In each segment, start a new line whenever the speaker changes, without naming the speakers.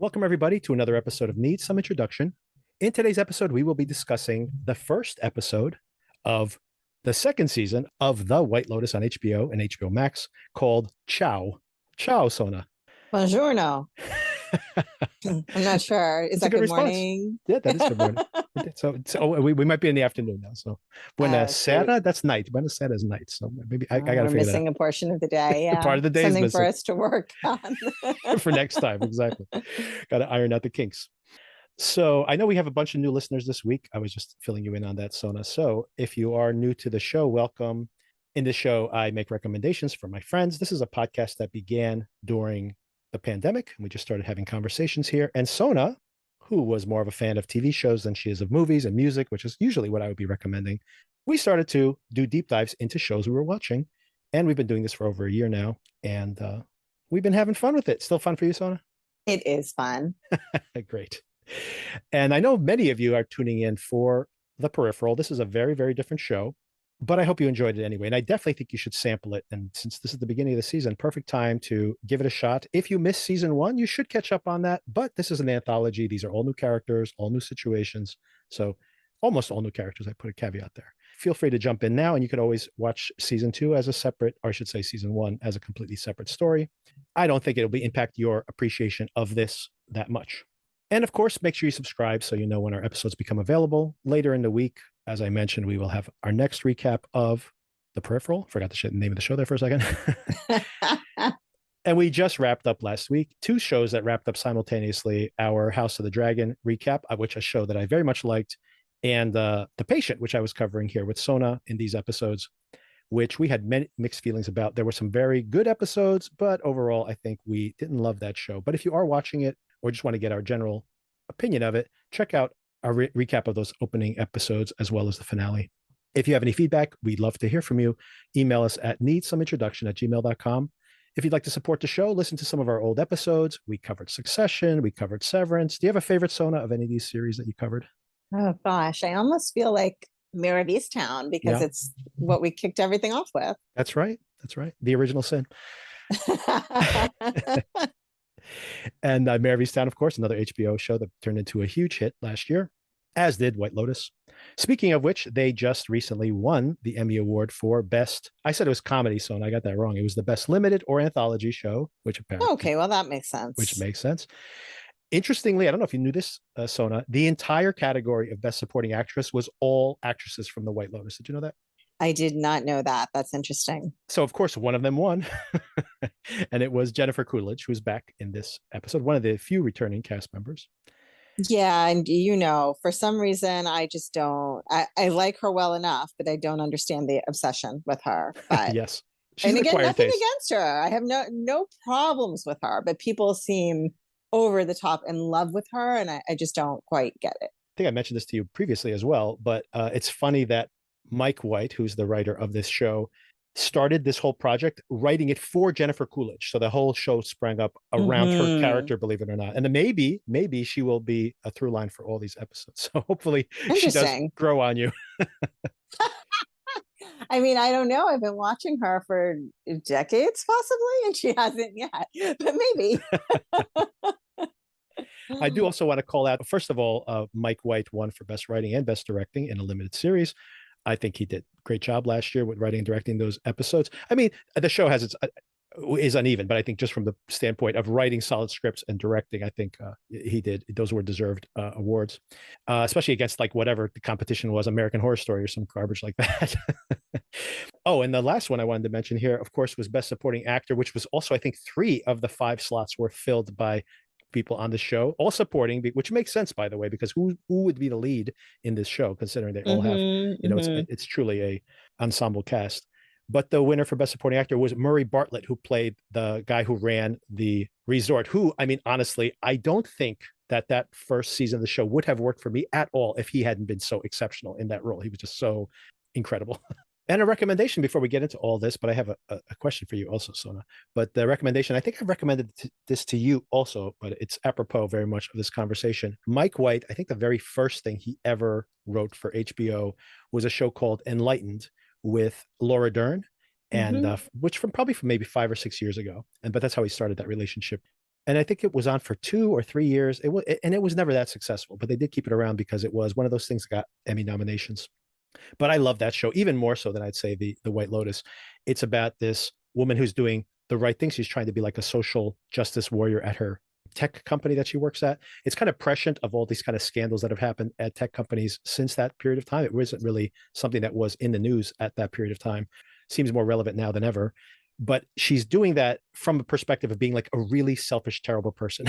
Welcome, everybody, to another episode of Need Some Introduction. In today's episode, we will be discussing the first episode of the second season of The White Lotus on HBO and HBO Max called Ciao. Ciao, Sona.
Buongiorno. I'm not sure. Is
It's a
that
good
good
response.
morning?
Yeah, that is good morning. We might be in the afternoon now. So buena
Oh, shoot.
sera, that's night. Buena sera is night. So maybe I got to
We're
figure that
missing a portion of the day.
out.
Yeah.
Part of the day is
Something for
missing
us to work on.
for next time. Exactly. Got to iron out the kinks. So I know we have a bunch of new listeners this week. I was just filling you in on that, Sona. So if you are new to the show, welcome. In this show, I make recommendations for my friends. This is a podcast that began during the pandemic, and we just started having conversations here. And Sona, who was more of a fan of TV shows than she is of movies and music, which is usually what I would be recommending, we started to do deep dives into shows we were watching. And we've been doing this for over a year now. And we've been having fun with it. Still fun for you, Sona?
It is fun.
Great. And I know many of you are tuning in for The Peripheral. This is a very, very different show, but I hope you enjoyed it anyway. And I definitely think you should sample it. And since this is the beginning of the season, perfect time to give it a shot. If you missed season one, you should catch up on that. But this is an anthology. These are all new characters, all new situations. So almost all new characters. I put a caveat there. Feel free to jump in now, and you could always watch season two as a separate, or I should say season one as a completely separate story. I don't think it'll impact your appreciation of this that much. And of course, make sure you subscribe so you know when our episodes become available. Later in the week, as I mentioned, we will have our next recap of The Peripheral. Forgot the name of the show there for a second. And we just wrapped up last week two shows that wrapped up simultaneously: our House of the Dragon recap, which a show that I very much liked, and The Patient, which I was covering here with Sona in these episodes, which we had many mixed feelings about. There were some very good episodes, but overall, I think we didn't love that show. But if you are watching it or just want to get our general opinion of it, check out our recap of those opening episodes as well as the finale. If you have any feedback, we'd love to hear from you. Email us at needsomeintroduction@gmail.com. If you'd like to support the show, listen to some of our old episodes. We covered Succession. We covered Severance. Do you have a favorite, Sona, of any of these series that you covered?
Oh, gosh. I almost feel like Mayor of Easttown because
Yeah,
it's what we kicked everything off with.
that's right. That's right. The original sin. And Mayor of Easttown, of course, another HBO show that turned into a huge hit last year, as did White Lotus. Speaking of which, they just recently won the Emmy Award for Best. I said it was comedy, so I got that wrong. It was the Best Limited or Anthology Show, which apparently,
Okay, well, that makes
which
sense.
makes sense. Interestingly, I don't know if you knew this, Sona, the entire category of Best Supporting Actress was all actresses from the White Lotus. Did you know that?
I did not know that. That's interesting.
So, of course, one of them won, and it was Jennifer Coolidge, who's back in this episode, one of the few returning cast members.
Yeah, and for some reason, I just don't. I like her well enough, but I don't understand the obsession with her. But
Yes, she's
and
an
again,
acquired
nothing
taste.
against her. I have no problems with her, but people seem over the top in love with her, and I just don't quite get it.
I think I mentioned this to you previously as well, but it's funny that Mike White, who's the writer of this show, started this whole project writing it for Jennifer Coolidge. So the whole show sprang up around her
Mm-hmm.
character, believe it or not. And then maybe she will be a through line for all these episodes. So hopefully she does
Interesting.
grow on you.
I mean, I don't know. I've been watching her for decades, possibly, and she hasn't yet, but maybe.
I do also want to call out, first of all, Mike White won for Best Writing and Best Directing in a limited series. I think he did a great job last year with writing and directing those episodes. I mean, the show has its is uneven, but I think just from the standpoint of writing solid scripts and directing, I think he did. Those were deserved awards, especially against like whatever the competition was, American Horror Story or some garbage like that. Oh, and the last one I wanted to mention here, of course, was Best Supporting Actor, which was also, I think, 3 of the 5 slots were filled by people on the show, all supporting, which makes sense, by the way, because who would be the lead in this show, considering they all have,
Mm-hmm, mm-hmm.
it's truly a ensemble cast. But the winner for Best Supporting Actor was Murray Bartlett, who played the guy who ran the resort, who, I mean, honestly, I don't think that first season of the show would have worked for me at all if he hadn't been so exceptional in that role. He was just so incredible. And a recommendation before we get into all this, but I have a question for you also, Sona. But the recommendation, I think I've recommended this to you also, but it's apropos very much of this conversation. Mike White, I think the very first thing he ever wrote for HBO was a show called Enlightened with Laura Dern, and
Mm-hmm.
which from maybe 5 or 6 years ago. But that's how he started that relationship. And I think it was on for 2 or 3 years. It was never that successful, but they did keep it around because it was one of those things that got Emmy nominations. But I love that show even more so than I'd say the White Lotus. It's about this woman who's doing the right thing. She's trying to be like a social justice warrior at her tech company that she works at. It's kind of prescient of all these kind of scandals that have happened at tech companies since that period of time. It wasn't really something that was in the news at that period of time. Seems more relevant now than ever. But she's doing that from a perspective of being like a really selfish, terrible person.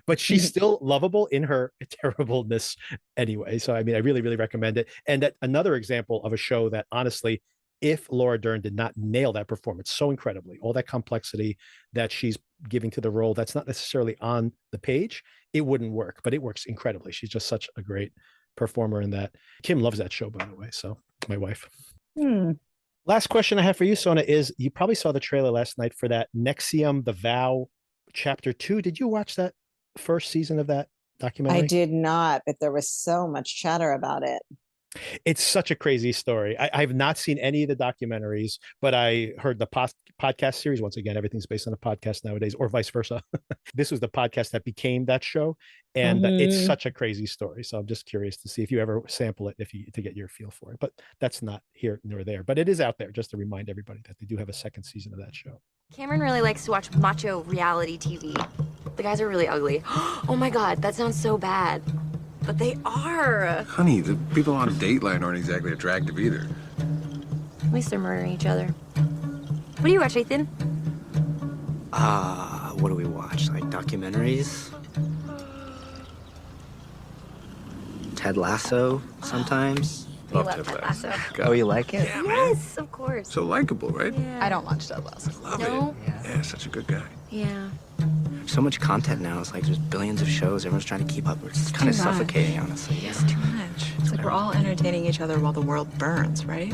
But she's still lovable in her terribleness anyway. So, I mean, I really, really recommend it. And that another example of a show that honestly, if Laura Dern did not nail that performance so incredibly, all that complexity that she's giving to the role that's not necessarily on the page, it wouldn't work, but it works incredibly. She's just such a great performer in that. Kim loves that show, by the way. So, my wife. Last question I have for you, Sona, is you probably saw the trailer last night for that Nexium, The Vow, Chapter 2. Did you watch that first season of that documentary?
I did not, but there was so much chatter about it.
It's such a crazy story. I've not seen any of the documentaries, but I heard the podcast series. Once again, everything's based on a podcast nowadays, or vice versa. This was the podcast that became that show, and it's such a crazy story. So I'm just curious to see if you ever sample it, to get your feel for it. But that's not here nor there. But it is out there, just to remind everybody that they do have a second season of that show.
Cameron really likes to watch macho reality TV. The guys are really ugly. Oh my God, that sounds so bad. But they are.
Honey, the people on Dateline aren't exactly attractive either.
At least they're murdering each other. What do you watch, Ethan?
What do we watch? Like documentaries? Ted Lasso sometimes.
We love Ted Lasso.
Oh, you like it?
Yeah, man.
Yes, of course.
So likable, right?
Yeah.
I don't watch Ted Lasso.
Love
No?
it. Yeah, such a good guy.
Yeah.
So much content now. It's like there's billions of shows. Everyone's trying to keep up. It's kind of
too much.
suffocating, honestly.
It's too much. It's like we're all entertaining each other while the world burns, right?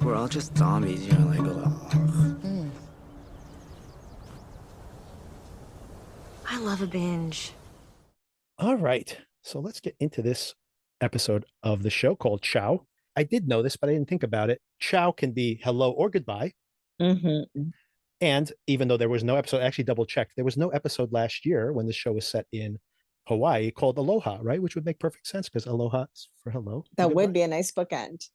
We're all just zombies, you know, like, ugh.
I love a binge.
All right. So let's get into this episode of the show called Ciao. I did know this, but I didn't think about it. Ciao can be hello or goodbye. And even though there was no episode, I actually double checked. There was no episode last year when the show was set in Hawaii called Aloha, right? Which would make perfect sense because aloha is for hello.
That would be a nice bookend.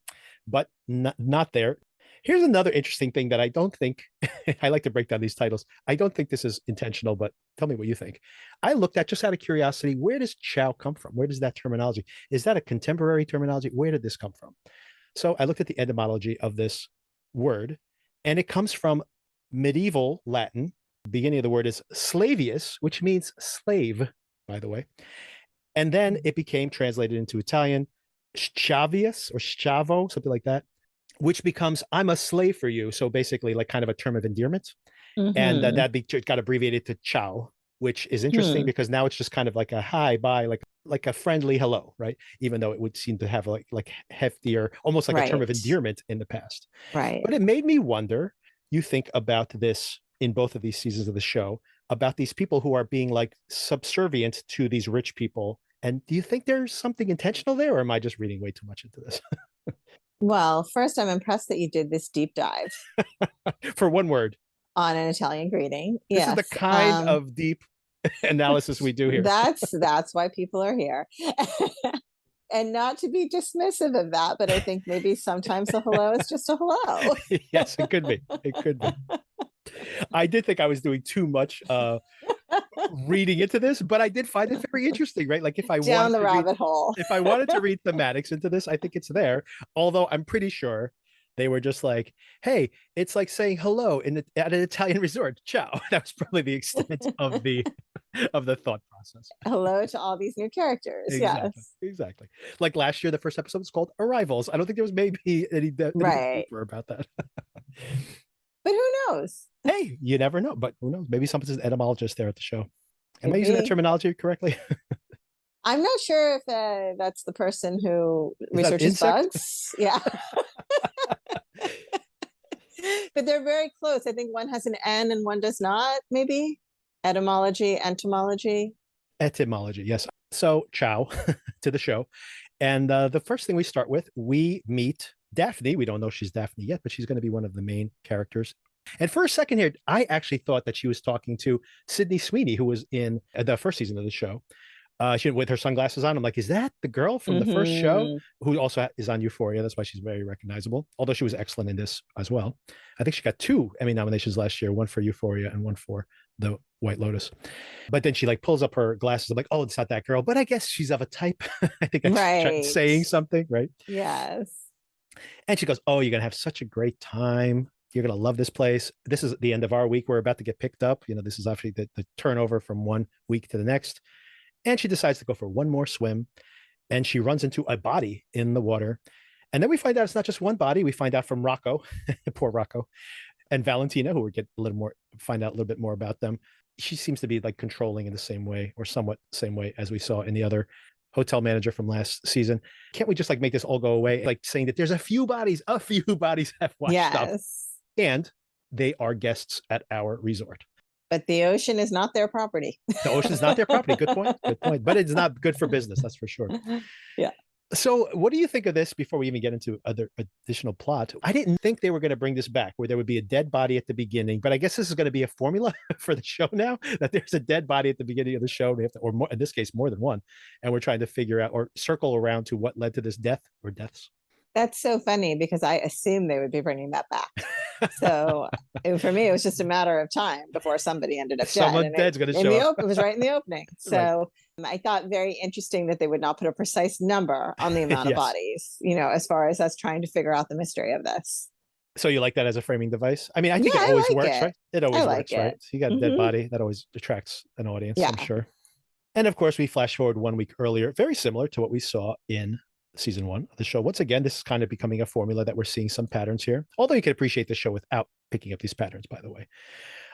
But not there. Here's another interesting thing that I don't think, I like to break down these titles. I don't think this is intentional, but tell me what you think. I looked at, just out of curiosity, where does Ciao come from? Where does that terminology? Is that a contemporary terminology? Where did this come from? So I looked at the etymology of this word, and it comes from medieval Latin. The beginning of the word is slavius, which means slave, by the way. And then it became translated into Italian, schavius or schavo, something like that, which becomes I'm a slave for you. So basically like kind of a term of endearment. And that got abbreviated to ciao, which is interesting because now it's just kind of like a hi, bye, like a friendly hello, right? Even though it would seem to have like heftier, almost like a term of endearment in the past.
Right.
But it made me wonder, you think about this in both of these seasons of the show, about these people who are being like subservient to these rich people. And do you think there's something intentional there, or am I just reading way too much into this?
Well, first, I'm impressed that you did this deep dive
For one word.
on an Italian greeting.
This is the kind of deep analysis we do here.
That's why people are here. And not to be dismissive of that, but I think maybe sometimes a hello is just a hello.
Yes, it could be. It could be. I did think I was doing too much reading into this, but I did find it very interesting, right? Like if I
down the rabbit hole.
If I wanted to read thematics into this, I think it's there. Although I'm pretty sure they were just like, hey, it's like saying hello at an Italian resort. Ciao. That was probably the extent of the thought process.
Hello to all these new characters.
Exactly,
yes.
Exactly. Like last year, the first episode was called Arrivals. I don't think there was maybe any deeper about that.
But who knows?
Hey, you never know. But who knows? Maybe someone's an etymologist there at the show. Am I using that terminology correctly?
I'm not sure if that's the person who researches bugs. Yeah. But they're very close. I think one has an N and one does not, maybe. Etymology, entomology.
Etymology, yes. So, ciao to the show. And the first thing we start with, we meet Daphne. We don't know she's Daphne yet, but she's going to be one of the main characters And for a second here, I actually thought that she was talking to Sydney Sweeney, who was in the first season of the show. She with her sunglasses on. I'm like, is that the girl from the first show who also is on Euphoria? That's why she's very recognizable. Although she was excellent in this as well. I think she got 2 Emmy nominations last year, one for Euphoria and one for The White Lotus. But then she like pulls up her glasses. I'm like, oh, it's not that girl. But I guess she's of a type. I think that's saying something, right?
Yes.
And she goes, oh, you're going to have such a great time. You're going to love this place. This is the end of our week. We're about to get picked up. You know, this is actually the turnover from one week to the next. And she decides to go for one more swim. And she runs into a body in the water. And then we find out it's not just one body. We find out from Rocco, poor Rocco, and Valentina, who we get find out a little bit more about them. She seems to be like controlling in the same way, or somewhat same way as we saw in the other hotel manager from last season. Can't we just like make this all go away? Like saying that there's a few bodies have washed up. And they are guests at our resort.
But the ocean is not their property.
The ocean is not their property. Good point. Good point. But it's not good for business. That's for sure.
Yeah.
So what do you think of this before we even get into other additional plot? I didn't think they were going to bring this back where there would be a dead body at the beginning, but I guess this is going to be a formula for the show now, that there's a dead body at the beginning of the show. We have to, or more, in this case, more than one. And we're trying to figure out or circle around to what led to this death or deaths.
That's so funny because I assumed they would be bringing that back. So for me, it was just a matter of time before somebody ended up dead.
Someone dead's going to show up.
It was right in the opening. So I thought very interesting that they would not put a precise number on the amount of bodies, you know, as far as us trying to figure out the mystery of this.
So you like that as a framing device? I mean, I think it always works, right? It always works, right? So you got a dead body, that always attracts an audience, I'm sure. And of course, we flash forward 1 week earlier, very similar to what we saw in season 1 of the show. Once again, this is kind of becoming a formula that we're seeing some patterns here, although you can appreciate the show without picking up these patterns, by the way.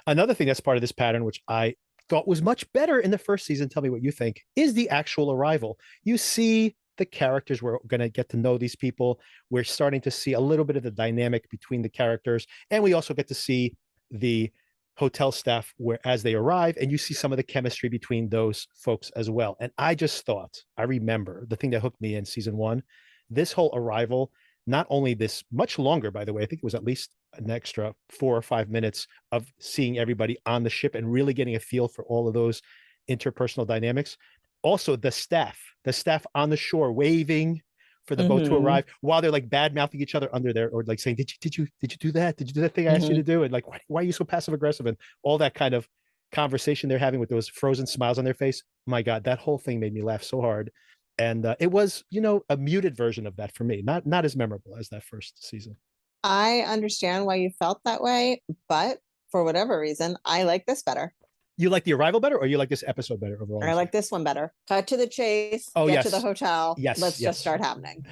Another thing that's part of this pattern, which I thought was much better in the first season, tell me what you think, is the actual arrival. You see the characters, we're going to get to know these people. We're starting to see a little bit of the dynamic between the characters, and we also get to see the hotel staff as they arrive, and you see some of the chemistry between those folks as well. And I just thought, I remember the thing that hooked me in season 1, this whole arrival, not only this much longer, by the way, I think it was at least an extra 4 or 5 minutes of seeing everybody on the ship and really getting a feel for all of those interpersonal dynamics. Also the staff on the shore waving for the boat to arrive while they're like bad mouthing each other under there, or like saying, did you do that? Did you do that thing I asked you to do? And like, why are you so passive aggressive? And all that kind of conversation they're having with those frozen smiles on their face. My God, that whole thing made me laugh so hard. And it was, you know, a muted version of that for me, not as memorable as that first season.
I understand why you felt that way, but for whatever reason, I like this better.
You like the arrival better, or you like this episode better overall?
I like this one better. Cut to the chase. Get to the hotel. Let's just start happening.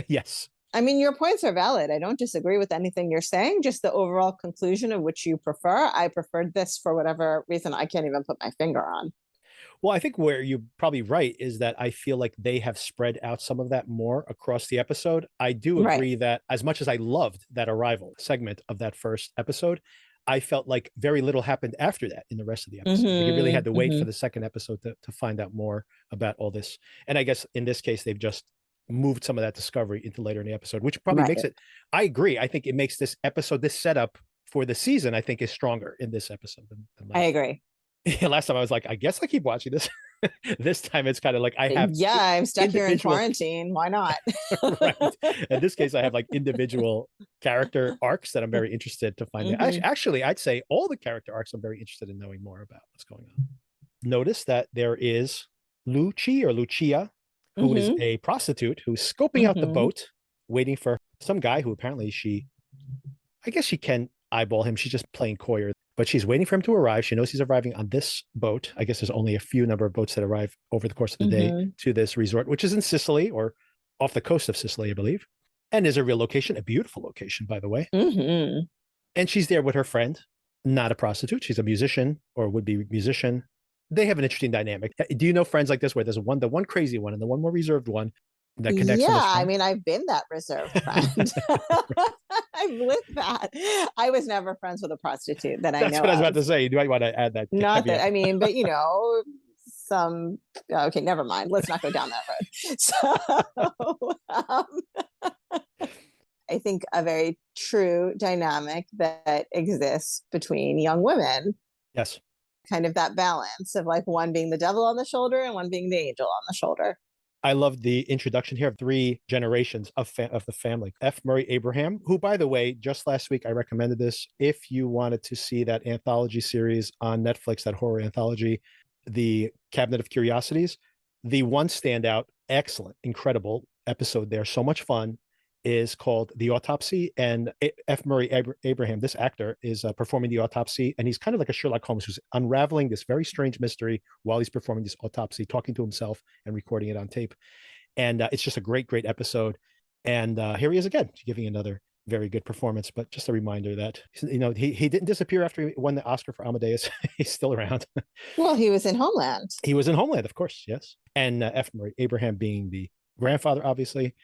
Yes.
I mean, your points are valid. I don't disagree with anything you're saying. Just the overall conclusion of which you prefer. I preferred this for whatever reason I can't even put my finger on.
Well, I think where you're probably right is that I feel like they have spread out some of that more across the episode. I do agree that as much as I loved that arrival segment of that first episode, I felt like very little happened after that in the rest of the episode. Like you really had to wait for the second episode to find out more about all this. And I guess in this case, they've just moved some of that discovery into later in the episode, which probably makes it, I agree. I think it makes this episode, this setup for the season, I think is stronger in this episode than last.
I agree.
Last time I was like, I guess I keep watching this. This time it's kind of like I have.
Yeah, I'm stuck here in quarantine. Why not?
Right. In this case, I have like individual character arcs that I'm very interested to find out. Actually, I'd say all the character arcs I'm very interested in knowing more about what's going on. Notice that there is Lucia, who is a prostitute who's scoping out the boat, waiting for some guy who apparently I guess she can eyeball him. She's just playing coy, but she's waiting for him to arrive. She knows he's arriving on this boat. I guess there's only a few number of boats that arrive over the course of the day to this resort, which is in Sicily or off the coast of Sicily, I believe. And is a real location, a beautiful location, by the way. And she's there with her friend, not a prostitute. She's a musician or would-be musician. They have an interesting dynamic. Do you know friends like this where there's the one crazy one and the one more reserved one that connects?
Yeah, I mean, I've been that reserved friend. I've lived that. I was never friends with a prostitute that I know. That's
what I was about to say. You might want to add that.
Not that, I mean, but you know, okay, never mind. Let's not go down that road. So I think, a very true dynamic that exists between young women.
Yes.
Kind of that balance of like one being the devil on the shoulder and one being the angel on the shoulder.
I love the introduction here of 3 generations of the family. F. Murray Abraham, who, by the way, just last week I recommended this. If you wanted to see that anthology series on Netflix, that horror anthology, The Cabinet of Curiosities, the one standout, excellent, incredible episode there, so much fun, is called The Autopsy. And F. Murray Abraham, this actor, is performing the autopsy. And he's kind of like a Sherlock Holmes who's unraveling this very strange mystery while he's performing this autopsy, talking to himself and recording it on tape. And it's just a great, great episode. And here he is again, giving another very good performance. But just a reminder that, you know, he didn't disappear after he won the Oscar for Amadeus. He's still around.
Well, he was in Homeland.
He was in Homeland, of course, yes. And F. Murray Abraham being the grandfather, obviously.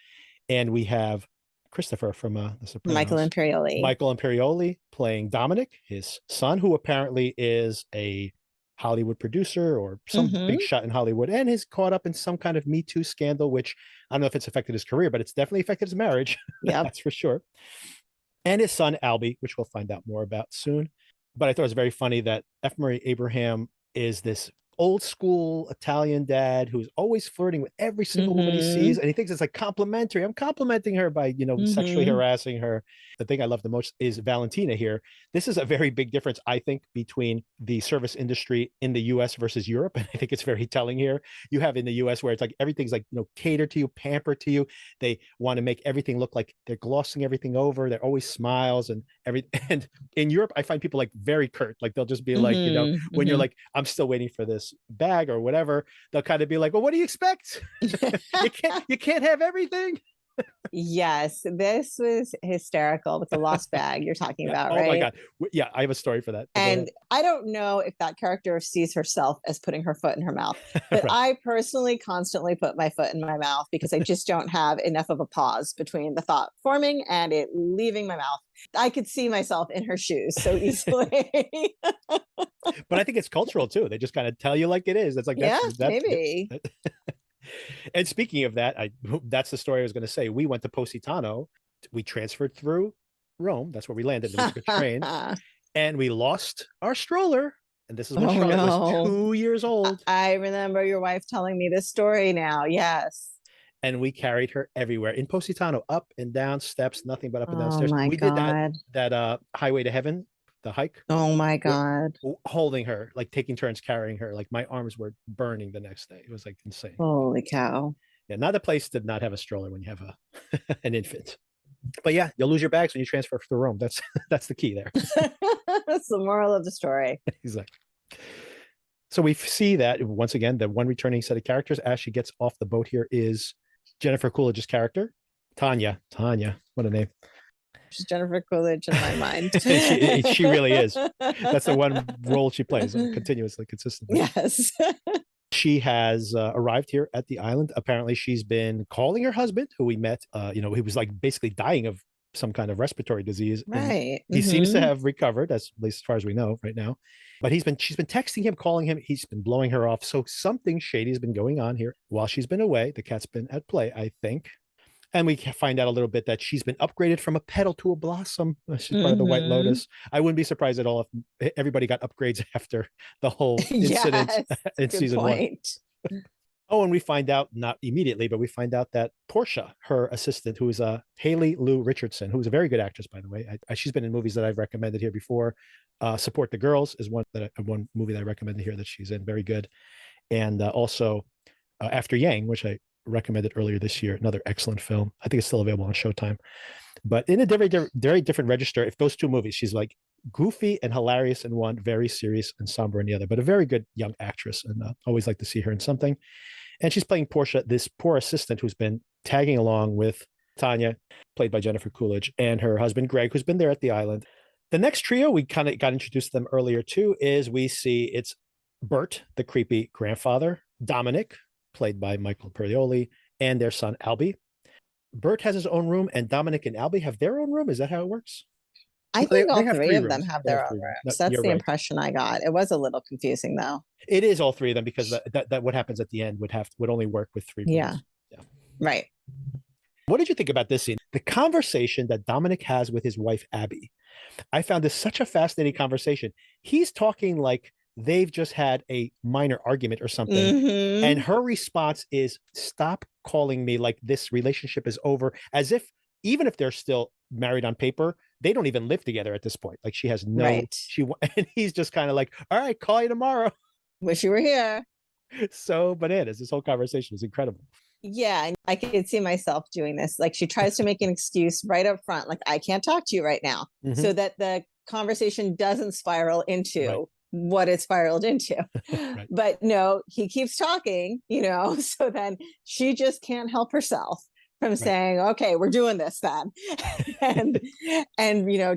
And we have Christopher from The Sopranos.
Michael Imperioli.
Michael Imperioli playing Dominic, his son, who apparently is a Hollywood producer or some big shot in Hollywood, and is caught up in some kind of Me Too scandal, which I don't know if it's affected his career, but it's definitely affected his marriage.
Yeah,
that's for sure. And his son, Albie, which we'll find out more about soon. But I thought it was very funny that F. Murray Abraham is this old school Italian dad who's always flirting with every single woman he sees, and he thinks it's like complimentary. I'm complimenting her by, you know, sexually harassing her. The thing I love the most is Valentina here. This is a very big difference, I think, between the service industry in the US versus Europe. And I think it's very telling here. You have in the US where it's like everything's like, you know, catered to you, pampered to you. They want to make everything look like they're glossing everything over. They're always smiles and everything. And in Europe, I find people like very curt. Like they'll just be like, you know, when you're like, I'm still waiting for this bag or whatever, they'll kind of be like, well, what do you expect? you can't have everything.
Yes, this was hysterical with the lost bag you're talking about, right?
Oh my God. Yeah, I have a story for that.
And I don't know if that character sees herself as putting her foot in her mouth, but right. I personally constantly put my foot in my mouth because I just don't have enough of a pause between the thought forming and it leaving my mouth. I could see myself in her shoes so easily.
But I think it's cultural too. They just kind of tell you like it is. It's like, that's
maybe.
And speaking of that, that's the story I was going to say. We went to Positano. We transferred through Rome. That's where we landed. It was a train. And we lost our stroller. And this is when Charlotte was 2 years old.
I remember your wife telling me this story now. Yes.
And we carried her everywhere in Positano, up and down steps, nothing but up and down stairs.
We
did that Highway to Heaven, the hike.
Oh my God.
Holding her, like taking turns carrying her. Like my arms were burning the next day. It was like insane.
Holy cow.
Yeah, not a place did not have a stroller when you have an infant. But yeah, you'll lose your bags when you transfer through Rome. That's the key there.
That's the moral of the story.
Exactly. So we see that once again, the one returning set of characters as she gets off the boat here is Jennifer Coolidge's character, Tanya. What a name.
She's Jennifer Coolidge in my mind.
she really is. That's the one role she plays continuously, consistently.
Yes.
She has arrived here at the island. Apparently, she's been calling her husband, who we met. He was like basically dying of some kind of respiratory disease.
Right.
He seems to have recovered, at least as far as we know right now. But she's been texting him, calling him. He's been blowing her off. So something shady has been going on here while she's been away. The cat's been at play, I think. And we find out a little bit that she's been upgraded from a petal to a blossom. She's part of the White Lotus. I wouldn't be surprised at all if everybody got upgrades after the whole incident in season 1. Oh, and we find out, not immediately, but we find out that Portia, her assistant, who is Haley Lou Richardson, who's a very good actress, by the way. She's been in movies that I've recommended here before. Support the Girls is one movie that I recommended here that she's in, very good. And also After Yang, which I recommended earlier this year, another excellent film. I think it's still available on Showtime. But in a very different register, if those two movies, she's like goofy and hilarious in one, very serious and somber in the other, but a very good young actress, and always like to see her in something. And she's playing Portia, this poor assistant who's been tagging along with Tanya, played by Jennifer Coolidge, and her husband Greg, who's been there at the island. The next trio, we kind of got introduced to them earlier too, is we see it's Bert, the creepy grandfather, Dominic, played by Michael Imperioli, and their son Albie. Bert has his own room, and Dominic and Albie have their own room. Is that how it works?
I think all three of them have their own rooms. That's the impression I got. It was a little confusing, though.
It is all three of them, because that what happens at the end would only work with 3 rooms.
Yeah. Right.
What did you think about this scene? The conversation that Dominic has with his wife, Abby. I found this such a fascinating conversation. He's talking like they've just had a minor argument or something. And her response is, stop calling me like this relationship is over, as if even if they're still married on paper, they don't even live together at this point. Like she has no,
Right.
and he's just kind of like, all right, call you tomorrow.
Wish you were here.
So bananas. This whole conversation is incredible.
Yeah, and I could see myself doing this. Like she tries to make an excuse right up front, like I can't talk to you right now, so that the conversation doesn't spiral into what it spiraled into. But no, he keeps talking, so then she just can't help herself from saying, okay, we're doing this then. and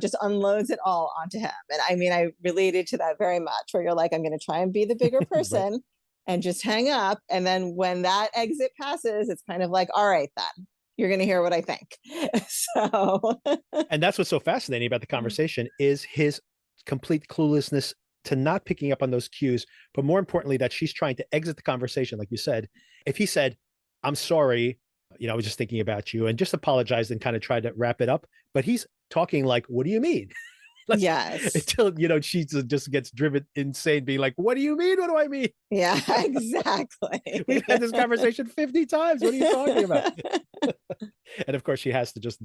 just unloads it all onto him. And I mean, I related to that very much, where you're like, I'm going to try and be the bigger person. And just hang up. And then when that exit passes, it's kind of like, all right, then you're going to hear what I think. So,
and that's what's so fascinating about the conversation is his complete cluelessness to not picking up on those cues. But more importantly, that she's trying to exit the conversation. Like you said, if he said, I'm sorry, I was just thinking about you, and just apologized and kind of tried to wrap it up. But he's talking like, what do you mean?
Yes.
Until, she just gets driven insane, being like, what do you mean? What do I mean?
Yeah, exactly.
We've had this conversation 50 times. What are you talking about? And of course, she has to just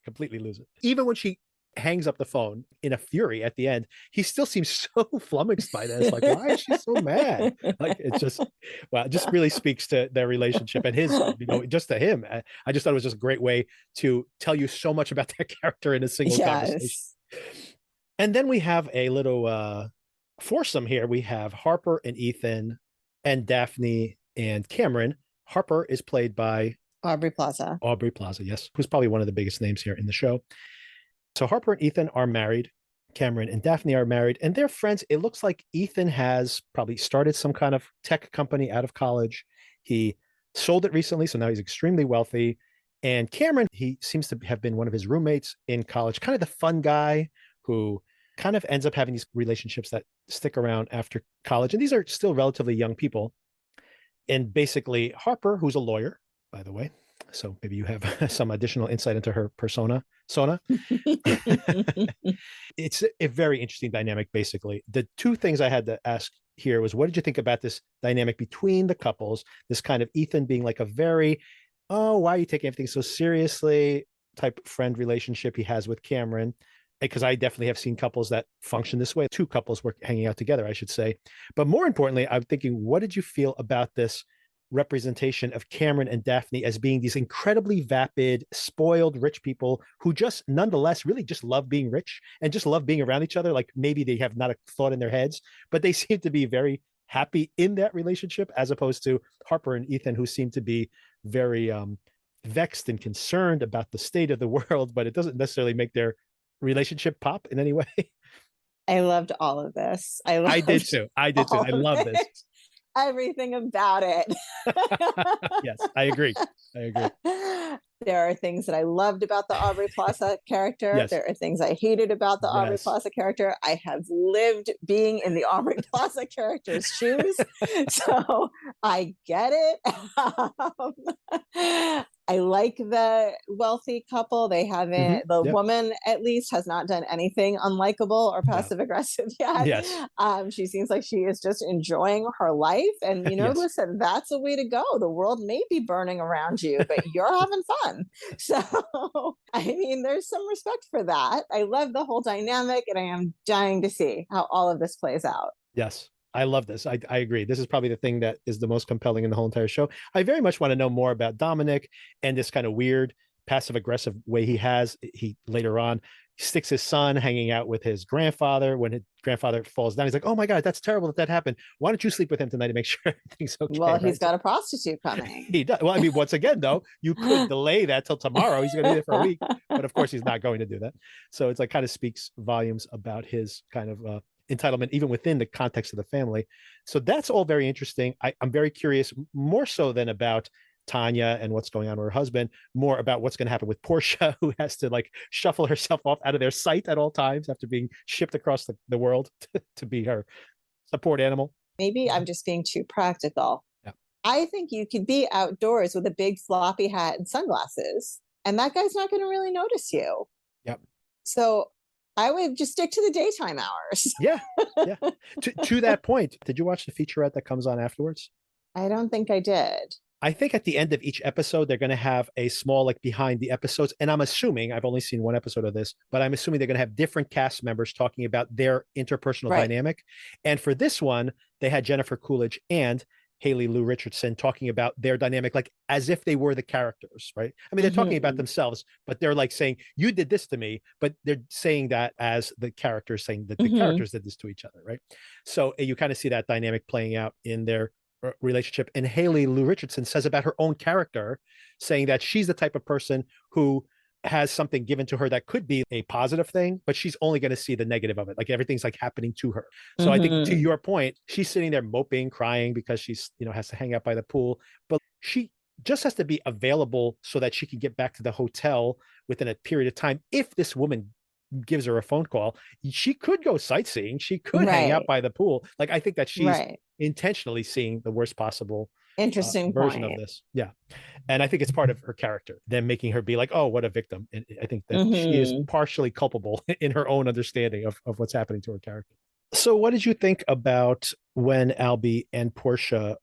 completely lose it. Even when she hangs up the phone in a fury at the end, he still seems so flummoxed by this. Like, why is she so mad? Like, it's just, well, it just really speaks to their relationship and his, just to him. I just thought it was just a great way to tell you so much about that character in a single conversation. And then we have a little foursome here. We have Harper and Ethan and Daphne and Cameron. Harper is played by
Aubrey Plaza.
Aubrey Plaza, yes, who's probably one of the biggest names here in the show. So Harper and Ethan are married. Cameron and Daphne are married, and they're friends. It looks like Ethan has probably started some kind of tech company out of college. He sold it recently, so now he's extremely wealthy. And Cameron, he seems to have been one of his roommates in college, kind of the fun guy who kind of ends up having these relationships that stick around after college. And these are still relatively young people. And basically Harper, who's a lawyer, by the way, so maybe you have some additional insight into her persona, Sona. It's a very interesting dynamic, basically. The two things I had to ask here was, what did you think about this dynamic between the couples? This kind of Ethan being like a very, oh, why are you taking everything so seriously type of friend relationship he has with Cameron? Because I definitely have seen couples that function this way. Two couples were hanging out together, I should say. But more importantly, I'm thinking, what did you feel about this representation of Cameron and Daphne as being these incredibly vapid, spoiled, rich people who just nonetheless really just love being rich and just love being around each other? Like maybe they have not a thought in their heads, but they seem to be very happy in that relationship, as opposed to Harper and Ethan, who seem to be very vexed and concerned about the state of the world, but it doesn't necessarily make their relationship pop in any way.
I loved all of this.
I did too. I love this.
Everything about it.
Yes, I agree.
There are things that I loved about the Aubrey Plaza character.
Yes.
There are things I hated about the Aubrey Plaza character. I have lived being in the Aubrey Plaza character's shoes, so I get it. I like the wealthy couple. They haven't, the woman at least has not done anything unlikable or passive aggressive yet.
Yes.
She seems like she is just enjoying her life. And, listen, that's a way to go. The world may be burning around you, but you're having fun. So, I mean, there's some respect for that. I love the whole dynamic, and I am dying to see how all of this plays out.
Yes. I love this. I agree. This is probably the thing that is the most compelling in the whole entire show. I very much want to know more about Dominic and this kind of weird passive aggressive way he has. He later on sticks his son hanging out with his grandfather. When his grandfather falls down, he's like, oh my God, that's terrible that happened. Why don't you sleep with him tonight to make sure everything's okay?
Well, he's got a prostitute coming.
He does. Well, I mean, once again, though, you could delay that till tomorrow. He's going to be there for a week. But of course, he's not going to do that. So it's like kind of speaks volumes about his kind of entitlement, even within the context of the family. So that's all very interesting. I'm very curious, more so than about Tanya and what's going on with her husband, more about what's going to happen with Portia, who has to like shuffle herself off out of their sight at all times after being shipped across the world to be her support animal.
Maybe I'm just being too practical.
Yeah.
I think you could be outdoors with a big floppy hat and sunglasses and that guy's not going to really notice you.
Yep.
So I would just stick to the daytime hours.
Yeah. Yeah. To that point, did you watch the featurette that comes on afterwards?
I don't think I did.
I think at the end of each episode, they're going to have a small, like behind the episodes. And I'm assuming, I've only seen one episode of this, but I'm assuming they're going to have different cast members talking about their interpersonal dynamic. And for this one, they had Jennifer Coolidge and Haley Lou Richardson talking about their dynamic, like as if they were the characters, right? I mean, they're talking about themselves, but they're like saying, you did this to me, but they're saying that as the characters saying that the characters did this to each other, right? So you kind of see that dynamic playing out in their relationship. And Haley Lou Richardson says about her own character, saying that she's the type of person who has something given to her that could be a positive thing, but she's only going to see the negative of it. Like everything's like happening to her. So I think to your point, she's sitting there moping, crying because she's, has to hang out by the pool, but she just has to be available so that she can get back to the hotel within a period of time. If this woman gives her a phone call, she could go sightseeing. She could hang out by the pool. Like, I think that she's intentionally seeing the worst possible version of this. Yeah. And I think it's part of her character, them making her be like, oh, what a victim. And I think that she is partially culpable in her own understanding of what's happening to her character. So what did you think about when Albie and Portia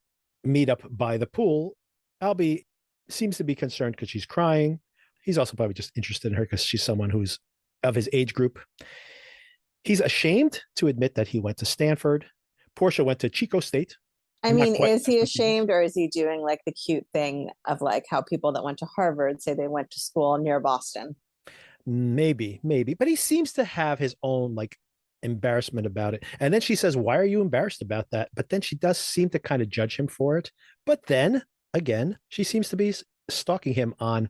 meet up by the pool? Albie seems to be concerned because she's crying. He's also probably just interested in her because she's someone who's of his age group. He's ashamed to admit that he went to Stanford. Portia went to Chico State.
I mean, is he ashamed, or is he doing like the cute thing of like how people that went to Harvard say they went to school near Boston?
Maybe. But he seems to have his own like embarrassment about it. And then she says, why are you embarrassed about that? But then she does seem to kind of judge him for it. But then again, she seems to be stalking him on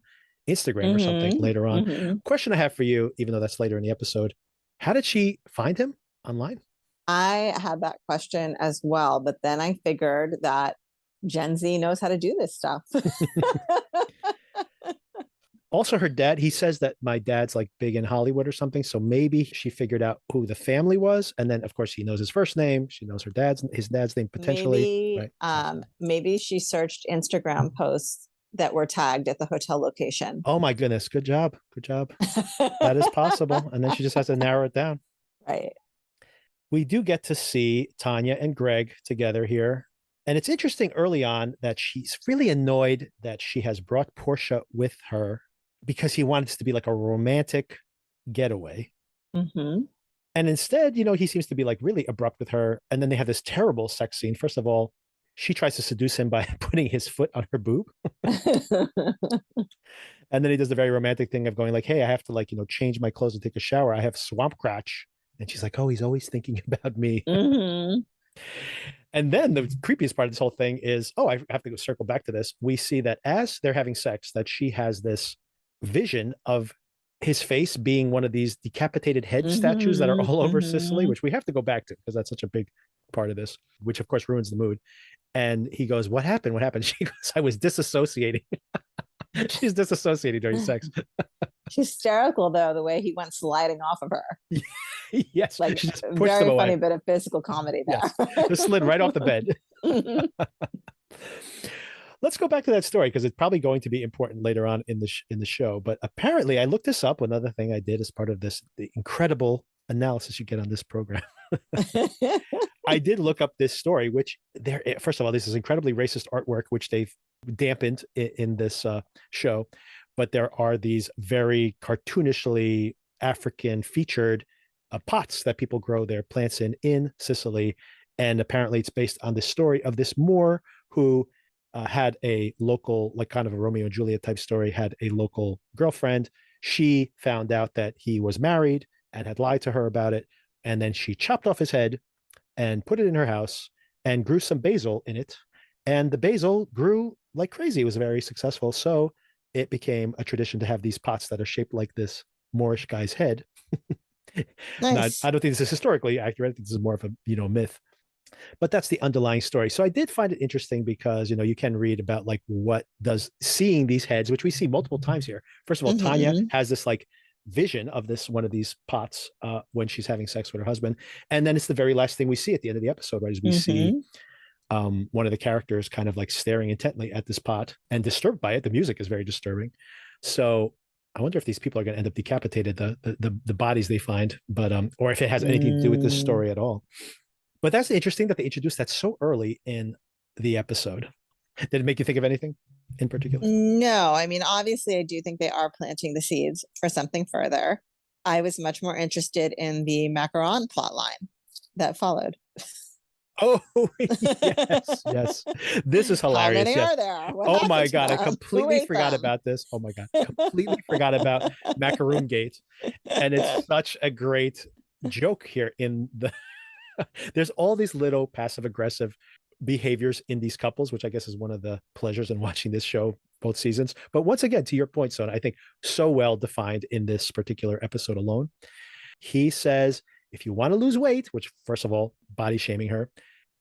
Instagram or something later on. Question I have for you, even though that's later in the episode, how did she find him online?
I had that question as well, but then I figured that Gen Z knows how to do this stuff.
Also, her dad, he says that my dad's like big in Hollywood or something. So maybe she figured out who the family was. And then of course he knows his first name. She knows his dad's name potentially.
Maybe, maybe she searched Instagram posts that were tagged at the hotel location.
Oh my goodness. Good job. That is possible. And then she just has to narrow it down.
Right.
We do get to see Tanya and Greg together here. And it's interesting early on that she's really annoyed that she has brought Portia with her because he wanted this to be like a romantic getaway. And instead, he seems to be like really abrupt with her. And then they have this terrible sex scene. First of all, she tries to seduce him by putting his foot on her boob. And then he does the very romantic thing of going like, hey, I have to like, change my clothes and take a shower. I have swamp crotch. And she's like, oh, he's always thinking about me. And then the creepiest part of this whole thing is, I have to go circle back to this. We see that as they're having sex, that she has this vision of his face being one of these decapitated head statues that are all over Sicily, which we have to go back to because that's such a big part of this, which of course ruins the mood. And he goes, what happened? She goes, I was disassociating. She's disassociating during sex.
Hysterical though, the way he went sliding off of her.
Yes,
like very funny bit of physical comedy there.
Yes. Just slid right off the bed. Let's go back to that story because it's probably going to be important later on in the show. But apparently, I looked this up. Another thing I did as part of the incredible analysis you get on this program. I did look up this story, which first of all, this is incredibly racist artwork, which they've dampened in this show. But there are these very cartoonishly African featured pots that people grow their plants in Sicily. And apparently it's based on the story of this Moor who had a local, like kind of a Romeo and Juliet type story, had a local girlfriend. She found out that he was married and had lied to her about it. And then she chopped off his head and put it in her house and grew some basil in it. And the basil grew like crazy. It was very successful. So it became a tradition to have these pots that are shaped like this Moorish guy's head.
Nice.
Now, I don't think this is historically accurate. I think this is more of a myth, but that's the underlying story. So I did find it interesting because you can read about like what does seeing these heads, which we see multiple times here. First of all, Tanya has this like vision of one of these pots when she's having sex with her husband, and then it's the very last thing we see at the end of the episode, right? Is we see one of the characters kind of like staring intently at this pot and disturbed by it. The music is very disturbing. So I wonder if these people are going to end up decapitated, the bodies they find, but or if it has anything to do with this story at all. But that's interesting that they introduced that so early in the episode. Did it make you think of anything in particular?
No, I mean, obviously, I do think they are planting the seeds for something further. I was much more interested in the macaron plot line that followed.
Oh, yes, yes. This is hilarious.
How many
yes.
are there? What
Oh my
happened to
God, I
them?
completely
Who ate
forgot
them?
about this. Oh my God, completely forgot about Macaroon Gate. And it's such a great joke here in the there's all these little passive aggressive behaviors in these couples, which I guess is one of the pleasures in watching this show both seasons. But once again, to your point, Sona, I think so well defined in this particular episode alone. He says, if you want to lose weight, which first of all, body shaming her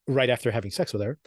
right after having sex with her,